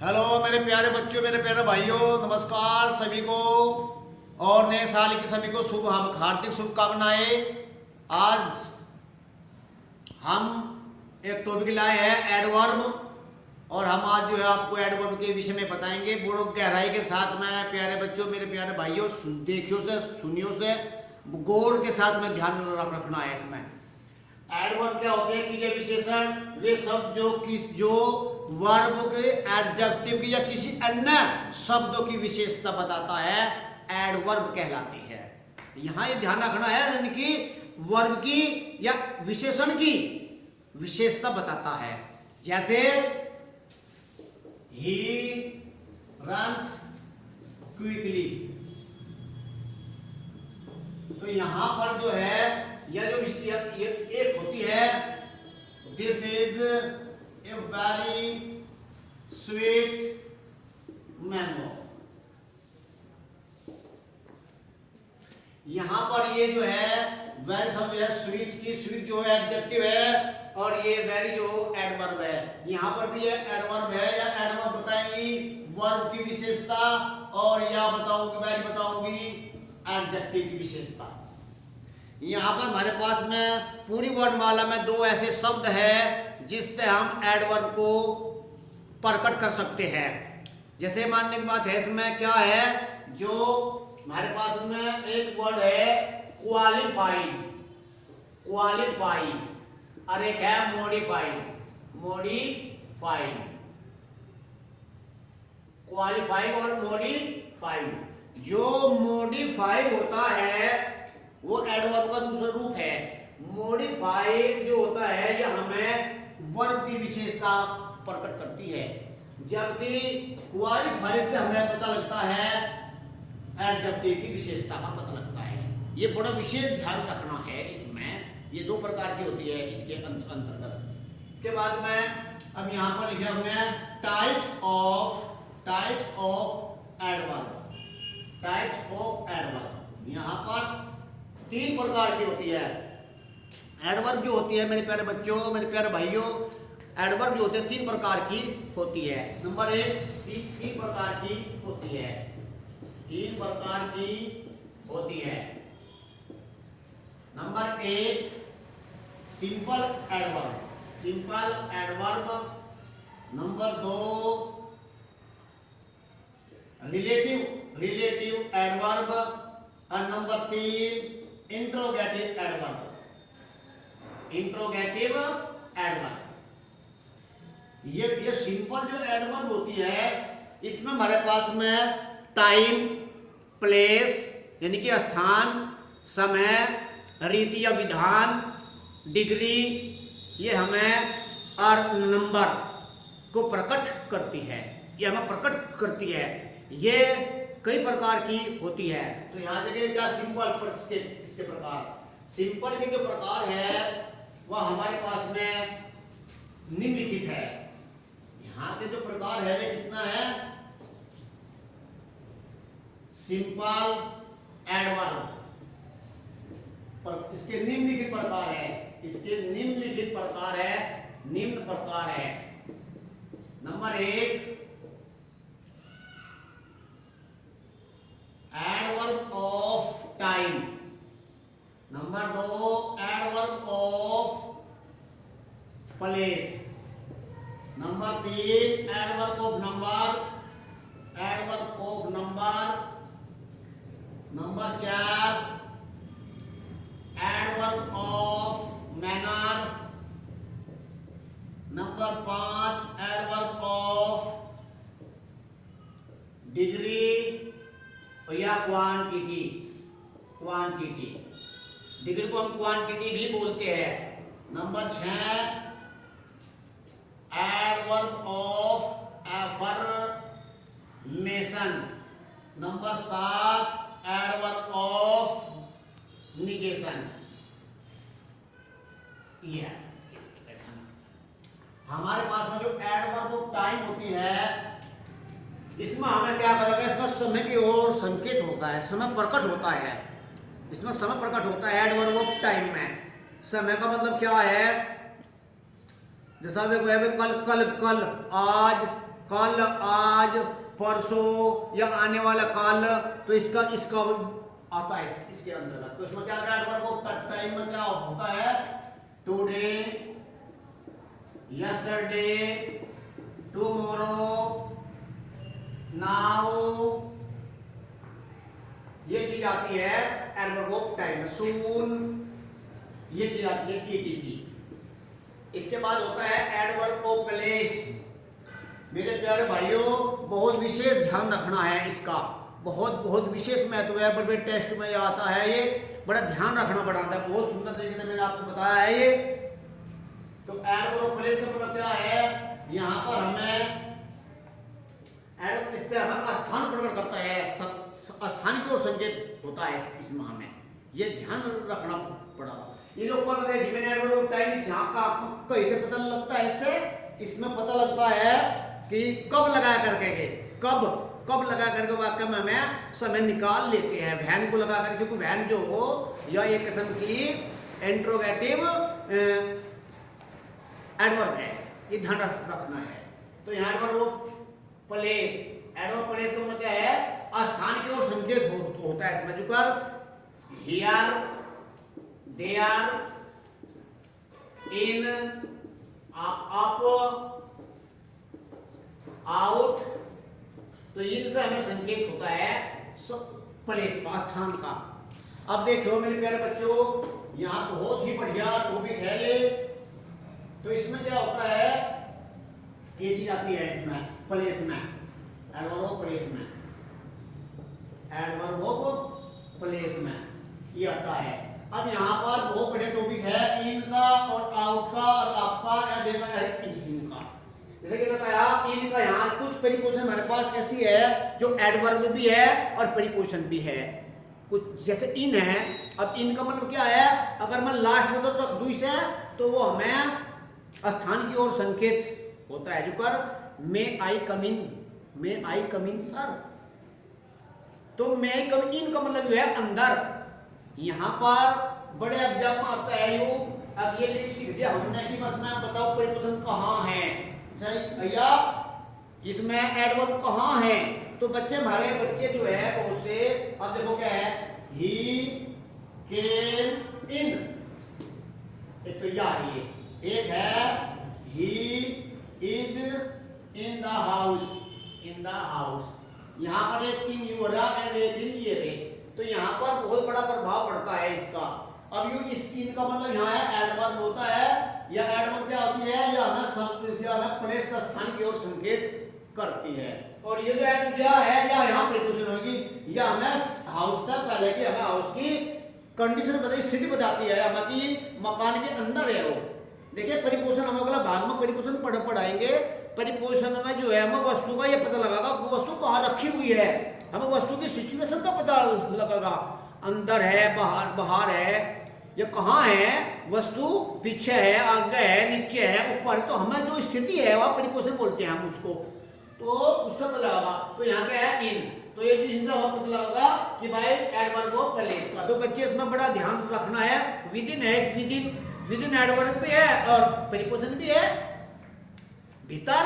Hello मेरे प्यारे बच्चों, मेरे प्यारे भाइयों, नमस्कार सभी को। और नए साल की सभी को हार्दिक शुभकामनाएं। आज हम एक टॉपिक लाए हैं एडवर्ब, और हम आज जो है आपको एडवर्ब के विषय में बताएंगे बड़ो गहराई के साथ में। प्यारे बच्चों, मेरे प्यारे भाइयों, देखियो से सुनियो से गौर के साथ में ध्यान रखना है। इसमें एडवर्ब क्या होते हैं कि ये विशेषण, वे शब्द जो वर्ब के एडजेक्टिव की या किसी अन्य शब्दों की विशेषता बताता है, एडवर्ब कहलाती है। यहां ये ध्यान रखना है, यानी कि वर्ब की या विशेषण की विशेषता बताता है। जैसे ही रन्स क्विकली, तो यहां पर जो है यह जो एक होती है, this is a very sweet mango. यहां पर ये जो है वेरी शब्द है, स्वीट की स्वीट जो है एडजेक्टिव है, और ये वेरी जो एडवर्ब है। यहां पर भी ये एडवर्ब है, या एडवर्ब बताएंगी वर्ब की विशेषता, और या बताऊंगी वेरी बताऊंगी एडजेक्टिव की विशेषता। यहाँ पर हमारे पास में पूरी वर्णमाला में दो ऐसे शब्द हैं जिससे हम एडवर्ब को प्रकट कर सकते हैं। जैसे मानने की बात है, इसमें क्या है, जो हमारे पास में एक वर्ड है क्वालिफाइड, क्वालिफाइड, और एक है मॉडिफाइड, मॉडिफाइड। क्वालिफाइड और मॉडिफाइड। जो मॉडिफाइड होता है वो एडवर्ब का दूसरा रूप है। मॉडिफाइड जो होता है यह हमें वर्ब की विशेषता प्रकट करती है, जबकि क्वालिफाइड से हमें पता लगता है एडजेक्टिव की विशेषता का पता लगता है। ये बड़ा विशेष ध्यान रखना है। इसमें ये दो प्रकार की होती है इसके अंतर्गत। इसके बाद में अब यहाँ पर लिखा हमने types of adverb, types of adverb. यहाँ पर तीन प्रकार की होती है एडवर्ब जो होती है। मेरे प्यारे बच्चों, मेरे प्यारे भाइयों, एडवर्ब जो होते हैं तीन प्रकार की होती है। नंबर एक, तीन प्रकार की होती है, तीन प्रकार की होती है। नंबर एक, simple adverb, simple adverb. Number दो, रिलेटिव एडवर्ब, और नंबर तीन, इंट्रोगेटिव एडवर्ब, इंट्रोगेटिव एडवर्ब। ये सिंपल जो एडवर्ब होती है, इसमें हमारे पास में टाइम, प्लेस यानी कि स्थान, समय, रीति या विधान, डिग्री, ये हमें और नंबर को प्रकट करती है, ये हमें प्रकट करती है। ये कई प्रकार की होती है। तो यहां देखिए क्या सिंपल इसके प्रकार, सिंपल के जो प्रकार है वह हमारे पास में निम्नलिखित है। यहाँ के जो प्रकार है वे कितना है, सिंपल एडवर्ब, पर इसके निम्नलिखित प्रकार है, इसके निम्नलिखित प्रकार है, निम्न प्रकार है। नंबर एक, एडवर्ब ऑफ टाइम। नंबर दो, एडवर्ब ऑफ प्लेस। नंबर तीन, adverb of number, adverb of number. Number चार, एडवर्ब ऑफ मैनर। नंबर पांच, एडवर्ब ऑफ डिग्री या क्वांटिटी, क्वांटिटी, डिग्री को हम क्वांटिटी भी बोलते हैं। नंबर छह, एडवर्ब ऑफ एफर्मेशन। नंबर सात, एडवर्ब ऑफ निगेशन। ये हमारे पास में जो एडवर्ब ऑफ टाइम होती है, इसमें हमें क्या करेगा, इसमें समय की ओर संकेत होता है, समय प्रकट होता है, इसमें समय प्रकट होता है। एडवर्ब ऑफ टाइम में समय का मतलब क्या है, जैसा वे कल कल कल, आज कल, आज, परसों या आने वाला काल, तो इसका आता है इसके अंदर। तो इसमें क्या क्या एडवर्ब होता है? टाइम में क्या होता है? टुडे, यस्टरडे, टुमारो, नाउ, ये चीज आती है एडवर्ब ऑफ टाइम। सून, ये चीज आती है ईटीसी। इसके बाद होता है एडवर्ब ऑफ प्लेस। मेरे प्यारे भाइयों, बहुत विशेष ध्यान रखना है इसका, बहुत विशेष महत्व है। बड़े टेस्ट में आता है, ये बड़ा ध्यान रखना पड़ता है। बहुत सुंदर तरीके से मैंने आपको बताया है ये। तो एडवर्ब ऑफ प्लेस का मतलब क्या है? यहाँ पर हमें स्थान प्रकट करता है, स्थान की ओर संकेत होता है इसमें, हमें ये ध्यान रखना पड़ा। ये जो ऊपर बताया गिवन एडवर्ब ऑफ टाइम, यहाँ का आपको कैसे पता लगता है? इससे इसमें पता लगता है कि कब लगा करके के, कब लगा करके वाक्य में हमें समय निकाल लेते हैं। वैन को लगा करके, क्योंकि वैन जो हो यह एक किस्म की इंट्रोगेटिव एडवर्ब है, ये ध्यान रखना है। तो यहाँ एडवर्ब प्लेस, एडवर्ब प्लेस का मतलब क्या है? स्थान की ओर संकेत होता है इसमें। जो कर here, there, in, up, out, तो इनसे हमें संकेत होता है प्लेस का, स्थान का। अब देखो मेरे प्यारे बच्चों, यहाँ बहुत ही बढ़िया टॉपिक है ये। तो इसमें क्या होता है? ये चीज आती है इसमें प्लेस में, एडवर्ब ऑफ प्लेस में, एडवर्ब ऑफ प्लेस में ये आता है। अब यहाँ पर बहुत बड़े टॉपिक है, इन का और आउट का और आपका या देना है इनका। जैसे कि बताया, इनका यहाँ कुछ प्रीपोजिशन हमारे पास ऐसी है जो एडवर्ब भी है और प्रीपोजिशन भी है। कुछ जैसे इन है, अब इनका मतलब क्या है? अगर मैं लास्ट में तो रख दूं इसे, तो वो हमें स्थान की ओर संकेत होता है। जो कर मे आई कम इन, मे आई कम इन सर, तो मे आई कम इन का मतलब जो है अंदर। यहाँ पर बड़े एग्जाम में आता है यो, अब ये लिख दिया हमने कि बस मैं बताओ प्रीपोजिशन कहाँ है भैया, इसमें एडवर्ब कहाँ है? तो बच्चे, हमारे बच्चे जो है बहुत से, अब देखो क्या है, ही केम इन, एक तो ये आ रही है, एक है he is in the house, in the house. यहाँ पर एक इन यू रहा है, एक इन ये रे, तो यहाँ पर बहुत बड़ा प्रभाव पड़ता है इसका। अब यू इस इन का मतलब यहाँ है एडवर्ब होता है, या एडवर्ब क्या होती है? या हमें प्लेस स्थान की ओर संकेत करती है। और ये जो एड दिया है या यहाँ प्रीपोजिशन होगी, या हमें हाउस तक पहले की हमें हाउस की कंडीशन बताई, स्थिति बताती है, हमें कि मकान के अंदर है वो। देखिए प्रीपोजिशन हम अगला भाग में प्रीपोजिशन पढ़ाएंगे। प्रीपोजिशन में जो है हमें वस्तु का ये पता लगागा वो वस्तु कहाँ रखी हुई है, हमें वस्तु की सिचुएशन का पता लगेगा, अंदर है, बाहर है, ये कहाँ है, वस्तु पीछे है, आगे है, नीचे है, ऊपर है। तो हमें जो स्थिति है वह प्रीपोजिशन बोलते हैं हम उसको, तो उससे पता लगा। तो यहाँ पे है इन, तो ये इनसे हमें पता लगा कि भाई एडवर्ब ऑफ प्लेस का। तो बच्चे इसमें बड़ा ध्यान रखना है, विद इन है, विद इन एडवर्ब भी है और प्रीपोजिशन भी है, भीतर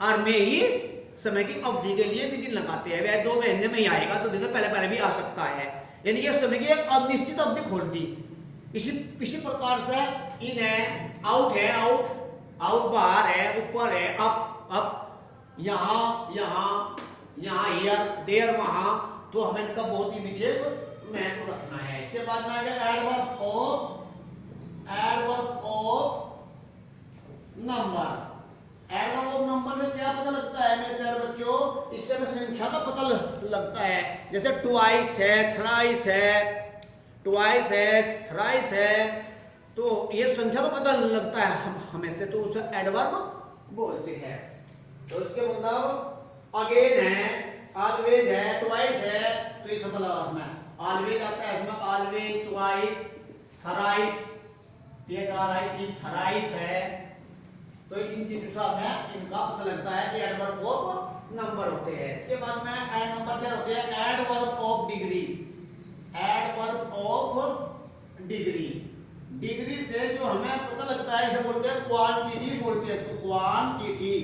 और में ही समय की अवधि के लिए विद इन लगाते हैं। वह 2 महीने में ही आएगा, तो विद पहले भी आ सकता है, यानी कि समय की एक अनिश्चित अवधि खोल दी। इसी प्रकार से इन है, आउट है, आउट बाहर है, ऊपर है, अप यहाँ हियर, देयर वहां। तो हमें इनका बहुत ही विशेष महत्व रखना है। इसके बाद में आएगा adverb of number. Adverb of number से क्या पता लगता है मेरे प्यारे बच्चों? इससे हमें संख्या का पता लगता है। जैसे ट्वाइस है, थ्राइस है, ट्वाइस है, थ्राइस है, तो ये संख्या का पता लगता है हमें से, तो उसे एडवर्ब बोलते हैं। तो इसके मतलब अगेन है, ऑलवेज है, ट्वाइस है, तो ये सब मतलब ऑलवेज आता है इसमें, ऑलवेज, ट्वाइस, थराइस, थराइस है। तो इन चीजों से हमें इनका पता लगता है कि एडवर्ब ऑफ नंबर होते हैं। इसके बाद में नंबर 4 होते हैं adverb of degree. Adverb of degree, degree से जो हमें पता लगता है, इसे बोलते हैं क्वांटिटी, बोलते हैं इसको क्वांटिटी।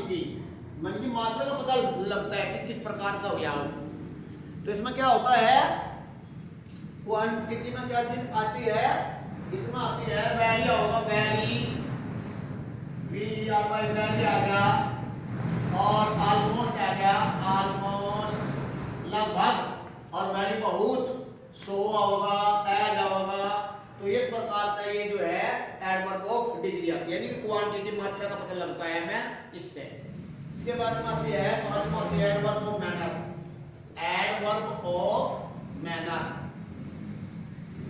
क्वांटिटी, मन की मात्रा का पता लगता है कि किस प्रकार का हो गया हो। तो इसमें क्या होता है, क्वांटिटी में क्या चीज आती है, इसमें आती है वैरी होगा, वैरी वैरी आ गया, और ऑलमोस्ट आ गया, ऑलमोस्ट लगभग, और वैरी बहुत, सो होगा, एज होगा। तो इस प्रकार का ये जो है एडवर्ब ऑफ डिग्री आती है, यानी कि क्वांटिटी मात्रा का पता लगता है हमें इससे। इसके बाद में आती है पांचवा आती है adverb of manner, adverb of manner,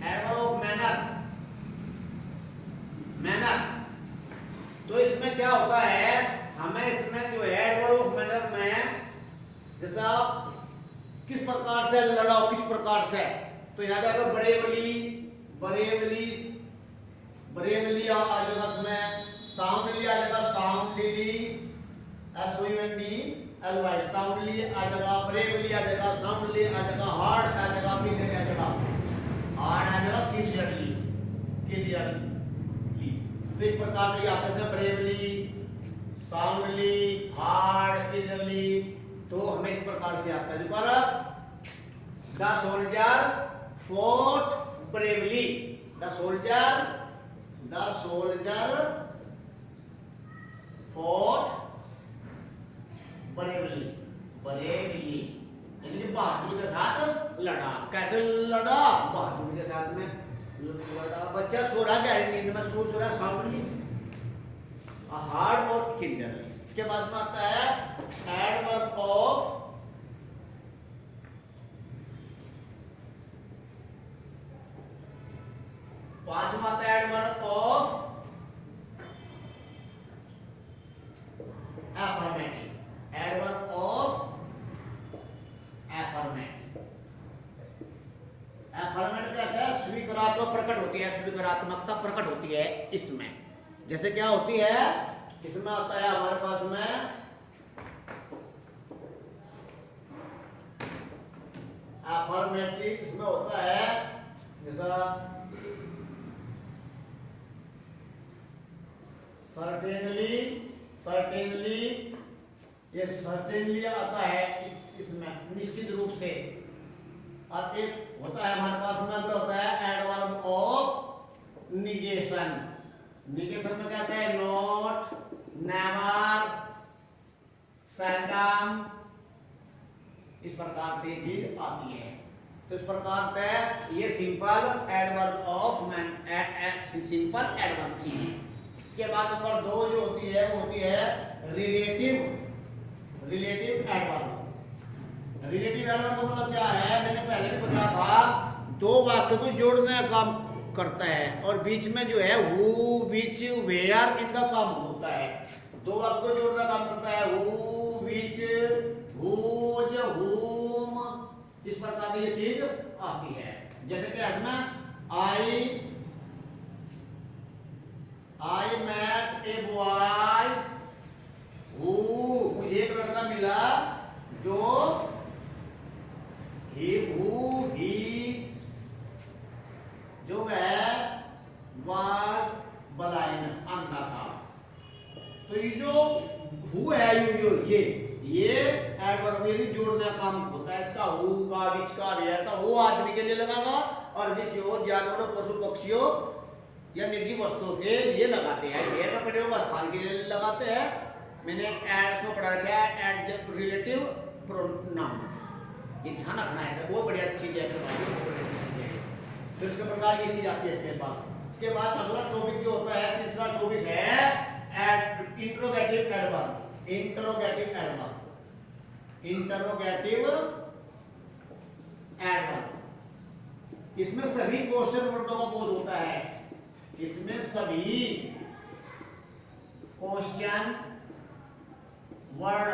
adverb of manner, manner. तो इसमें क्या होता है, हमें इसमें जो है एडवर्ब ऑफ मैनर में जैसा किस प्रकार से लड़ा, किस प्रकार से, तो यहाँ पे बरेवली, बरेवली, बरेवली आ जाएगा, इसमें साउंडली आ जाएगा, साउंडली, SOUNDLY, साउंडली आ जाएगा, बरेवली आ जाएगा, साउंडली आ जाएगा, हार्ड आ जाएगा, क्लियरली आ जाएगा, हार्ड आ जाएगा, क्लियरली, क्लियरली। तो इस प्रकार से आता है बरेवली, साउंडली, हार्ड, क्लियरली। तो हमें इस प्रकार से आता है दोबारा, the soldier fought bravely, the soldier fought bravely, bravely यानी बहादुरी के साथ लड़ा। कैसे लड़ा, बहादुरी के साथ में लड़ा। बच्चा सो रहा गहरी नींद में, सो रहा साउंडली, हार्ड और क्लियरली। इसके बाद में आता है एडवर्ब ऑफ पांचवा आता है adverb of affirmative, adverb of affirmative. Affirmative क्या है, स्वीकारात्मक प्रकट होती है, स्वीकारात्मकता प्रकट होती है इसमें। जैसे क्या होती है, इसमें आता है हमारे पास में अफर्मेटिव, इसमें होता है जैसा सर्टेनली, सर्टेनली, ये सर्टेनली आता है इसमें निश्चित रूप से। और एक होता है हमारे पास में मतलब होता है एडवर्ब ऑफ निगेशन, निगेशन में क्या आता है, नॉट, नेवर, सेल्डम, इस प्रकार की चीज आती है। तो इस प्रकार से ये simple adverb of man, simple adverb थी। इसके बाद नंबर 2 जो होती है वो होती है relative, relative adverb. Relative adverb का मतलब क्या है, मैंने पहले भी बताया था, दो वाक्यों को जोड़ने का काम करता है, और बीच में जो है हु, विच, वेयर, इनका काम होता है। दो वाक्य को जोड़ने का काम करता है, हु, विच, हुज, हुम, इस प्रकार की ये चीज आती है। जैसे कि इसमें I met a boy who, मुझे एक लड़का मिला जो जो वह was blind, अंधा था। तो ये जो हु है, ये एडवर्ब जोड़ने का काम होता है। इसका हु का, विच का, वेयर का, वो आदमी के लिए लगागा, और विच जो जानवरों, पशु पक्षियों या निर्जीव वस्तुओं के लिए लगाते हैं। वेयर का प्रयोग स्थान के लिए लगाते हैं। मैंने एड सो पढ़ा रखा है, एडजेक्टिव रिलेटिव प्रोनाउन, ये ध्यान रखना है, वो बढ़िया चीज है। तो इसके प्रकार ये चीज आती है इसके बाद। इसके बाद अगला टॉपिक जो होता है, तीसरा टॉपिक है interrogative adverb, interrogative adverb, interrogative adverb. इसमें सभी क्वेश्चन वर्डों का बोध होता है, इसमें सभी क्वेश्चन वर्ड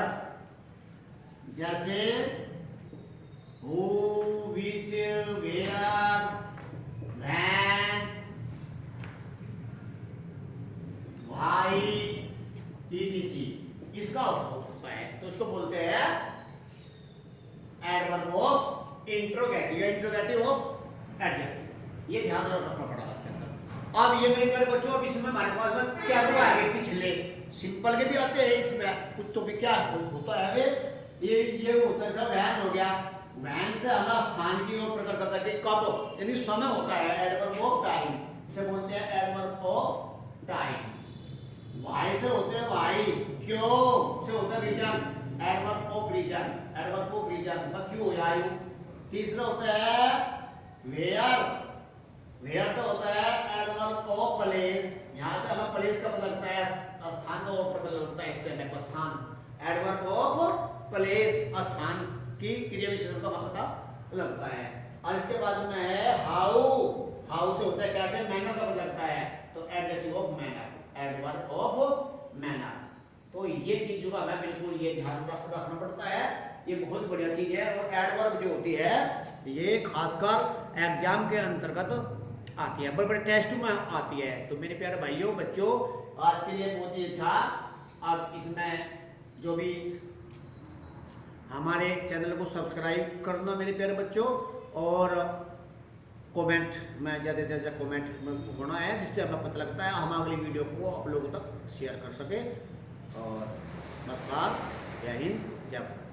जैसे हु, विच, वेयर, व्हेन, भाई, टीटीसी, इसका उपयोग होता है। तो इसको बोलते हैं adverb of interrogative, interrogative of adjective. ये ध्यान रखना पड़ेगा इसके अंदर। अब ये मेरे बच्चों, अब इसमें हमारे पास में क्या हुआ है, पिछले सिंपल के भी आते हैं इसमें कुछ तो भी क्या होता है वे ये होता है सब वैन हो गया। वैन से हमें स्थान की ओर प्रकट करता है कि कब यानी समय होता है एडवर्ब ऑफ टाइम, इसे बोलते हैं एडवर्ब ऑफ टाइम। वाई से होते हैं वाई, क्यों से होता है reason, adverb of reason, adverb of reason मतलब क्यों हो आयु। तीसरा होता है वेयर, वेयर तो होता है एडवर्ब ऑफ प्लेस, यहाँ पे हमें प्लेस का पता लगता है, स्थान का और पता लगता है, स्टैंड का स्थान, एडवर्ब ऑफ प्लेस स्थान की क्रिया विशेषण का पता लगता है। और इसके बाद में है हाउ, हाउ से होता है कैसे, मैनर का पता लगता है, तो adjective of manner, adverb of manner. तो ये चीज जो हमें बिल्कुल ये ध्यान रखना पड़ता है, ये बहुत बढ़िया चीज है। और एडवर्ब जो होती है ये खासकर एग्जाम के अंतर्गत आती है, बड़े बड़े टेस्ट में आती है। तो मेरे प्यारे भाइयों बच्चों आज के लिए बहुत ही था। अब इसमें जो भी हमारे चैनल को सब्सक्राइब करना मेरे प्यारे बच्चों, और कमेंट में ज़्यादा से ज़्यादा कमेंट में होना है, जिससे हमें पता लगता है हम अगली वीडियो को आप लोगों तक शेयर कर सके। और नमस्कार, जय हिंद, जय भारत।